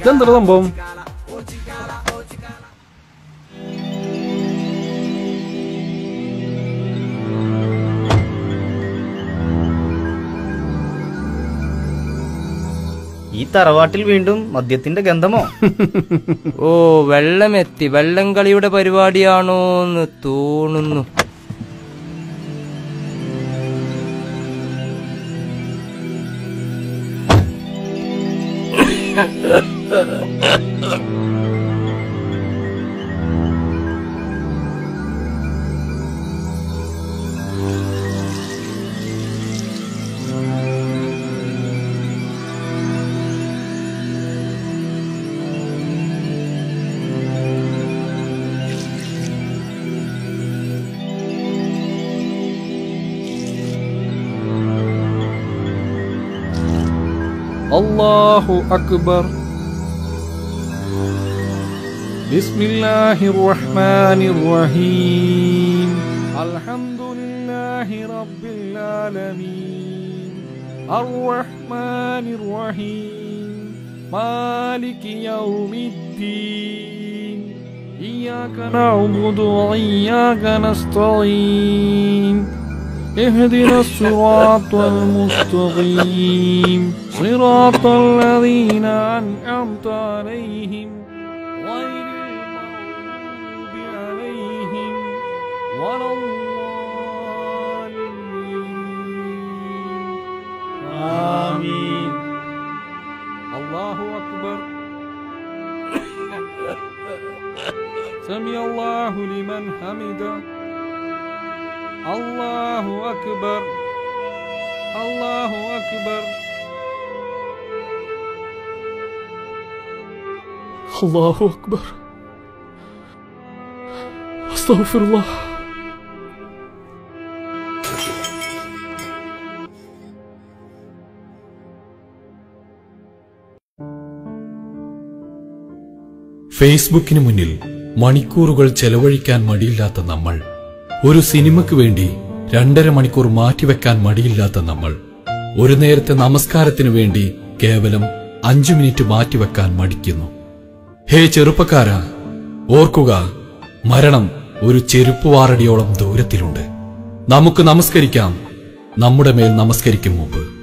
ഇതെന്താ സംഭവം? ഈ തറവാട്ടിൽ വീണ്ടും മദ്യത്തിന്റെ ഗന്ധമോ? ഓ, വെള്ളമെത്തി. വെള്ളംകളിയുടെ പരിപാടിയാണോന്ന് തോന്നുന്നു. അല്ലാഹു അക്ബർ. ബിസ്മില്ലാഹിർ റഹ്മാനിർ റഹീം. അൽഹംദുലില്ലാഹി റബ്ബിൽ ആലമീൻ. അർറഹ്മാനിർ റഹീം. മാലികി യൗമിദ്ദീൻ. ഇയ്യാക നഅ്ബുദു വഇയ്യാക നസ്തഈൻ. اهدنا الصراط المستقيم صراط الذين أنعمت عليهم غير المغضوب عليهم ولا الضالين. آمين. الله أكبر. سمع الله لمن حمده. الله أكبر. الله أكبر. الله أكبر. أستغفر الله. ഫേസ്ബുക്കിന് മുന്നിൽ മണിക്കൂറുകൾ ചെലവഴിക്കാൻ മടിയില്ലാത്ത നമ്മൾ, ഒരു സിനിമയ്ക്ക് വേണ്ടി 2.5 മണിക്കൂർ മാറ്റിവെക്കാൻ മടിയില്ലാത്ത നമ്മൾ, ഒരു നേരത്തെ നമസ്കാരത്തിനു വേണ്ടി കേവലം 5 മിനിറ്റ് മാറ്റിവെക്കാൻ മടിക്കുന്നു. ഹേ ചെറുപ്പക്കാരാ, ഓർക്കുക, മരണം ഒരു ചെരുപ്പുവാറടിയോളം ദൂരത്തിലുണ്ട്. നമുക്ക് നമസ്കരിക്കാം, നമ്മുടെ മേൽ നമസ്കരിക്കും മുമ്പ്.